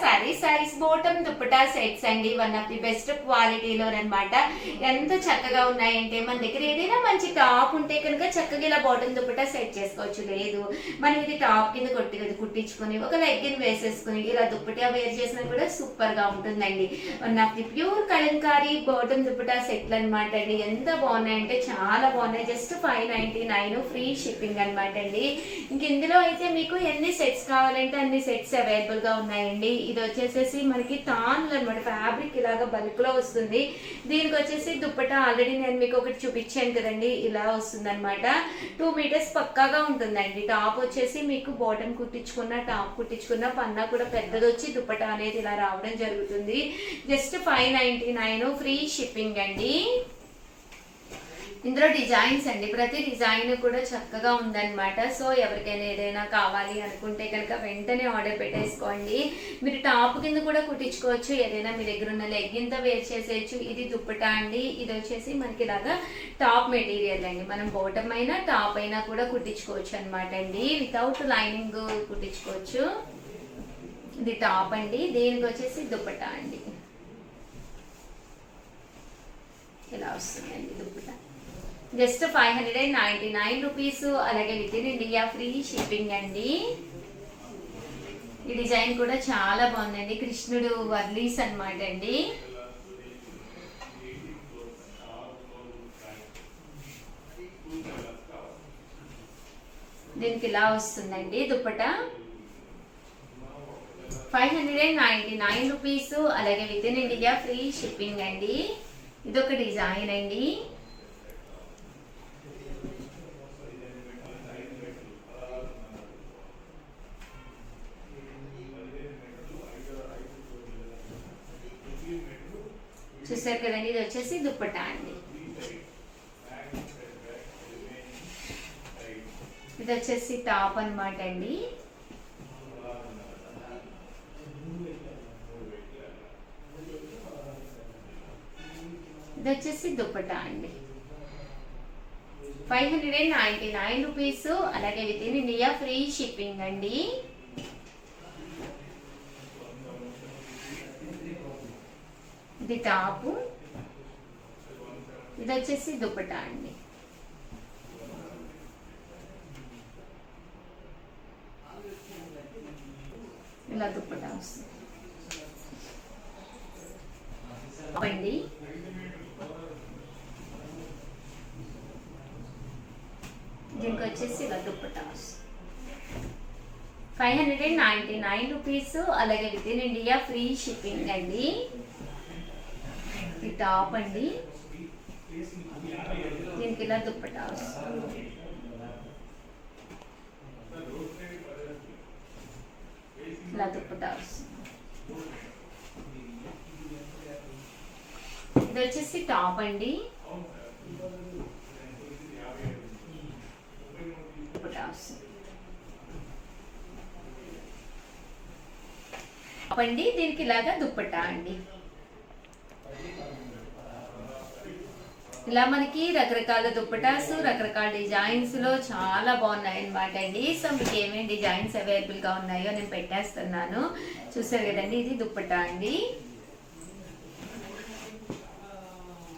Saris bottom dupatta sets అండి. One of the best క్వాలిటీలో అనమాట. ఎంత చక్కగా ఉన్నాయంటే మన దగ్గర ఏదైనా మంచి టాప్ ఉంటే కనుక చక్కగా ఇలా బాటమ్ దుప్పటా సెట్ చేసుకోవచ్చు. లేదు మనం ఇది టాప్ కింద కుట్టించుకొని ఒక లెగ్గిన్ వేసేసుకుని ఇలా దుప్పటా వేర్ చేసినా కూడా సూపర్ గా ఉంటుందండి. One of the pure Kalamkari bottom dupatta సెట్లు అనమాట అండి. ఎంత బాగున్నాయంటే చాలా బాగున్నాయి. జస్ట్ 599 ఫ్రీ షిప్పింగ్ అనమాట అండి. ఇంక ఇందులో అయితే మీకు ఎన్ని సెట్స్ కావాలంటే అన్ని సెట్స్ అవైలబుల్ గా ఉన్నాయండి. ఇది వచ్చేసేసి మనకి తాన్లు అనమాట. ఫ్యాబ్రిక్ ఇలాగా బల్క్ లో వస్తుంది. దీనికి వచ్చేసి దుప్పటా ఆల్రెడీ నేను మీకు ఒకటి చూపించాను కదండి, ఇలా వస్తుంది అనమాట. 2 మీటర్స్ పక్కాగా ఉంటుందండి. టాప్ వచ్చేసి మీకు బాటమ్ కుట్టించుకున్న టాప్ కుట్టించుకున్న పన్నా కూడా పెద్దది వచ్చి దుప్పటా అనేది ఇలా రావడం జరుగుతుంది. జస్ట్ 599 ఫ్రీ షిప్పింగ్ అండి. ఇందులో డిజైన్స్ అండి, ప్రతి డిజైన్ కూడా చక్కగా ఉందన్నమాట. సో ఎవరికైనా ఏదైనా కావాలి అనుకుంటే కనుక వెంటనే ఆర్డర్ పెట్టేసుకోండి. మీరు టాప్ కింద కూడా కుట్టించుకోవచ్చు. ఏదైనా మీ దగ్గర ఉన్న లెగ్గిన్తో వేర్ చేసేయచ్చు. ఇది దుప్పటా అండి. ఇది వచ్చేసి మనకి ఇలాగా టాప్ మెటీరియల్ అండి. మనం బాటమ్ అయినా టాప్ అయినా కూడా కుట్టించుకోవచ్చు అనమాట అండి. వితౌట్ లైనింగ్ కుట్టించుకోవచ్చు. ఇది టాప్ అండి. దీనికి వచ్చేసి దుప్పటా అండి. ఇలా వస్తుందండి దుప్పటా. Just 599 rupees. అలాగే within India free shipping అండి. ఈ డిజైన్ కూడా చాలా బాగుందండి. కృష్ణుడు వర్లీస్ అనమాట అండి. దీనికి ఇలా వస్తుందండి దుప్పటా. 599 రూపీస్. అలాగే within India free shipping అండి. ఇదొక డిజైన్ అండి. చూసారు కదండి, ఇది వచ్చేసి దుప్పటా అండి. ఇది వచ్చేసి టాప్ అనమాట అండి. ఇది వచ్చేసి దుప్పటా అండి. 599 రూపీస్. అలాగే within India free shipping అండి. ఇది టాపు. ఇది వచ్చేసి దుప్పటా అండి. ఇలా దుప్పటా వస్తుంది అండి. దీనికి వచ్చేసి ఇలా దుప్పటా వస్తుంది. 599 రూపీస్. అలాగే within India free shipping అండి. ఈ టాప్ అండి. దీనికి ఇలా దుప్పటా వస్తుంది. ఇలా దుప్పటా వస్తుంది. ఇది వచ్చేసి టాప్ అండి. దుప్పటా వస్తుంది అండి. దీనికి ఇలాగా దుప్పటా అండి. ఇలా మనకి రకరకాల దుప్పటాస్ రకరకాల డిజైన్స్ లో చాలా బాగున్నాయి అనమాట అండి. సో మీకు ఏమేమి డిజైన్స్ అవైలబుల్ గా ఉన్నాయో నేను పెట్టేస్తున్నాను. చూసారు కదండి, ఇది దుప్పటా అండి.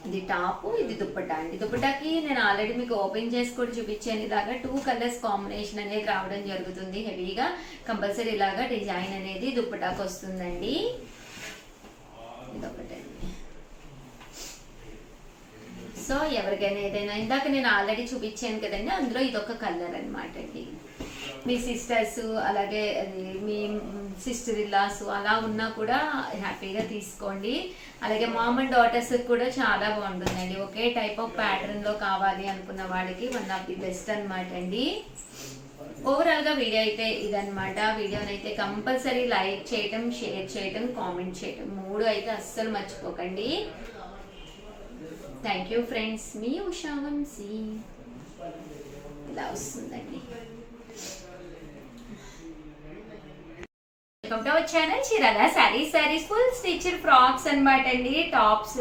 ఇది టాప్, ఇది దుప్పటా అండి. దుప్పటాకి నేను ఆల్రెడీ మీకు ఓపెన్ చేసి కూడా చూపించాను. ఇలాగా 2 కలర్స్ కాంబినేషన్ అనేది రావడం జరుగుతుంది. హెవీగా కంపల్సరీ ఇలాగా డిజైన్ అనేది దుప్పటాకి వస్తుందండి. ఇదొకటండి. సో ఎవరికైనా ఏదైనా, ఇందాక నేను ఆల్రెడీ చూపించాను కదండి, అందులో ఇదొక కలర్ అనమాట అండి. మీ సిస్టర్స్ అలాగే మీ సిస్టర్ ఇల్లాస్ అలా ఉన్నా కూడా హ్యాపీగా తీసుకోండి. అలాగే మామ్ అండ్ డాటర్స్ కూడా చాలా బాగుంటుందండి. ఒకే టైప్ ఆఫ్ ప్యాటర్న్ లో కావాలి అనుకున్న వాళ్ళకి వన్ ఆఫ్ ది బెస్ట్ అనమాట అండి. ఓవరాల్ గా వీడియో అయితే ఇదనమాట. వీడియోనైతే కంపల్సరీ లైక్ చేయటం, షేర్ చేయటం, కామెంట్ చేయటం 3 అయితే అస్సలు మర్చిపోకండి. Thank you friends. మీ ఉషా వంశీ. ఇలా వస్తుందండి. Welcome to our channel Chirala sarees full stitched frocks అన్నమాట అండి. టాప్స్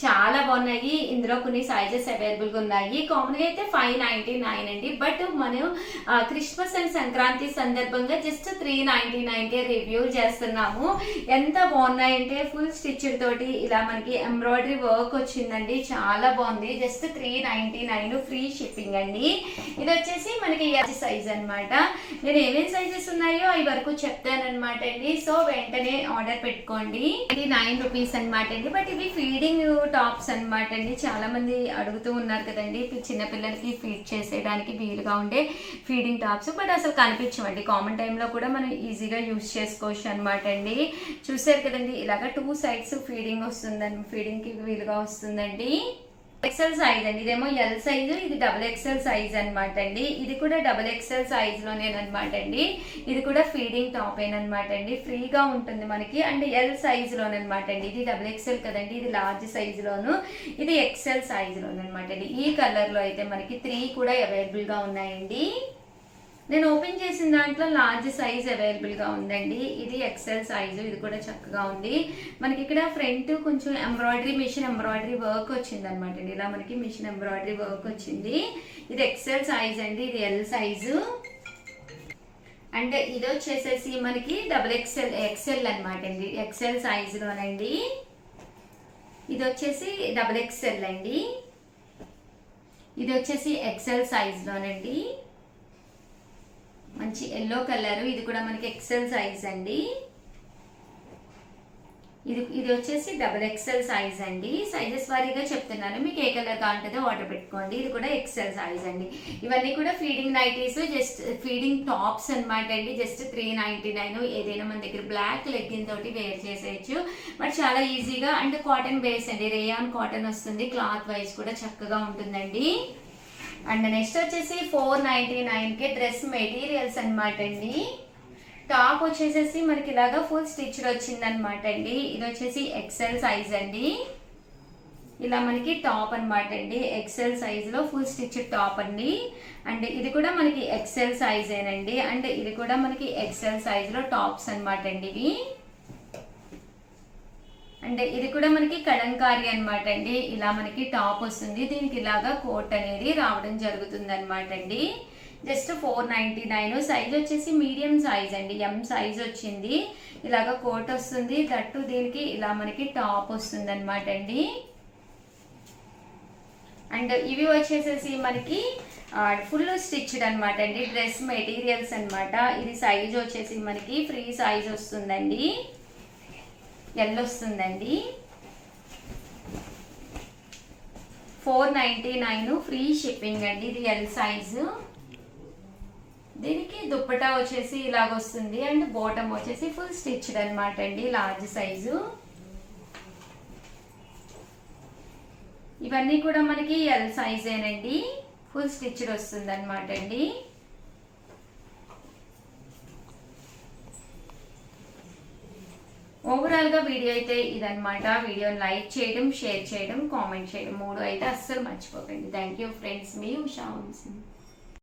చాలా బాగున్నాయి. ఇందులో కొన్ని సైజెస్ అవైలబుల్ గా ఉన్నాయి. కామన్ గా అయితే 599 అండి. బట్ మనం క్రిస్మస్ అండ్ సంక్రాంతి సందర్భంగా జస్ట్ 399 కే రివ్యూ చేస్తున్నాము. ఎంత బాగున్నాయంటే ఫుల్ స్టిచ్డ్ తోటి ఇలా మనకి ఎంబ్రాయిడరీ వర్క్ వచ్చిందండి. చాలా బాగుంది. జస్ట్ 399 ఫ్రీ షిప్పింగ్ అండి. ఇది వచ్చేసి మనకి సైజ్ అన్నమాట. నేను ఏమేమి సైజెస్ ఉన్నాయో అవి వరకు చెప్తానన్నమాట అండి. సో వెంటనే ఆర్డర్ పెట్టుకోండి. ఇది 9 రూపీస్ అనమాట అండి. బట్ ఇవి ఫీడింగ్ టాప్స్ అనమాట అండి. చాలా మంది అడుగుతూ ఉన్నారు కదండి, చిన్న పిల్లలకి ఫీడ్ చేసేయడానికి వీలుగా ఉండే ఫీడింగ్ టాప్స్. బట్ అసలు కనిపించవండి. కామన్ టైంలో కూడా మనం ఈజీగా యూజ్ చేసుకోవచ్చు అనమాట అండి. చూసారు కదండి, ఇలాగా 2 సైడ్స్ ఫీడింగ్ వస్తుందండి. ఫీడింగ్ కి వీలుగా వస్తుందండి. ఎక్సెల్ సైజ్ అండి. ఇదేమో ఎల్ సైజు, ఇది XXL సైజ్ అనమాట అండి. ఇది కూడా XXL సైజ్ లోనేనమాట అండి. ఇది కూడా ఫీడింగ్ టాప్ ఏనమాట అండి. ఫ్రీగా ఉంటుంది మనకి. అండ్ ఎల్ సైజ్ లోనమాట అండి. ఇది XXL కదండి, ఇది లార్జ్ సైజ్ లోను, ఇది XL సైజ్ లోనమాట అండి. ఈ కలర్ లో అయితే మనకి 3 కూడా అవైలబుల్ గా ఉన్నాయండి. నేను ఓపెన్ చేసిన దాంట్లో లార్జ్ సైజ్ అవైలబుల్ గా ఉందండి. ఇది XL సైజు, ఇది కూడా చక్కగా ఉంది. మనకి ఇక్కడ ఫ్రంట్ కొంచెం మిషన్ ఎంబ్రాయిడరీ వర్క్ వచ్చింది అనమాట అండి. ఇలా మనకి మిషన్ ఎంబ్రాయిడరీ వర్క్ వచ్చింది. ఇది XL సైజ్ అండి, ఇది L సైజు. అండ్ ఇది వచ్చేసేసి మనకి XL అనమాట అండి. XL సైజ్ లోనండి. ఇది వచ్చేసి XXL అండి. ఇది వచ్చేసి XL సైజ్ లోనండి. మంచి ఎల్లో కలర్. ఇది కూడా మనకి XL సైజ్ అండి. ఇది వచ్చేసి XXL సైజ్ అండి. సైజెస్ వారీగా చెప్తున్నాను, మీకు ఏ కలర్ కావాలంటే ఆర్డర్ పెట్టుకోండి. ఇది కూడా XL సైజ్ అండి. ఇవన్నీ కూడా feeding nighties, just feeding tops అనమాట అండి. జస్ట్ 399. ఏదైనా మన దగ్గర బ్లాక్ లెగ్గిన్ తోటి వేర్ చేసేయచ్చు. బట్ చాలా ఈజీగా. అండ్ కాటన్ బేస్ అండి, రేయాన్ కాటన్ వస్తుంది. క్లాత్ వైజ్ కూడా చక్కగా ఉంటుందండి. అండ్ నెక్స్ట్ వచ్చేసి 499 కే డ్రెస్ మెటీరియల్స్ అనమాట అండి. టాప్ వచ్చేసేసి మనకి ఇలాగా ఫుల్ స్టిచ్డ్ వచ్చింది అనమాట అండి. ఇది వచ్చేసి XL సైజ్ అండి. ఇలా మనకి టాప్ అనమాట అండి. XL సైజ్ లో ఫుల్ స్టిచ్డ్ టాప్ అండి. అండ్ ఇది కూడా మనకి XL సైజ్ ఏనండి. అండ్ ఇది కూడా మనకి XL సైజ్ లో టాప్స్ అనమాట అండి ఇవి. అంటే ఇది కూడా మనకి కలంకారీ అనమాట అండి. ఇలా మనకి టాప్ వస్తుంది. దీనికి ఇలాగా కోట్ అనేది రావడం జరుగుతుంది అనమాట అండి. జస్ట్ 499. సైజ్ వచ్చేసి మీడియం సైజ్ అండి. M సైజ్ వచ్చింది. ఇలాగా కోట్ వస్తుంది. దట్టు దీనికి ఇలా మనకి టాప్ వస్తుంది అనమాట అండి. అండ్ ఇవి వచ్చేసేసి మనకి ఫుల్ స్టిచ్డ్ అనమాట అండి. డ్రెస్ మెటీరియల్స్ అనమాట. ఇది సైజ్ వచ్చేసి మనకి ఫ్రీ సైజ్ వస్తుందండి. ఎల్ వస్తుందండి. 499 ఫ్రీ షిప్పింగ్ అండి. ఇది ఎల్ సైజు. దీనికి దుప్పటా వచ్చేసి ఇలాగ వస్తుంది. అండ్ బాటమ్ వచ్చేసి ఫుల్ స్టిచ్డ్ అనమాట అండి, లార్జ్ సైజు. ఇవన్నీ కూడా మనకి ఎల్ సైజేనండి. ఫుల్ స్టిచ్డ్ వస్తుంది అనమాట అండి. ఓవరాల్ గా వీడియో అయితే ఇదనమాట. వీడియోని లైక్ చేయడం, షేర్ చేయడం, కామెంట్ చేయడం 3 అయితే అస్సలు మర్చిపోకండి. Thank you friends. మీ ఉషా వంశీ.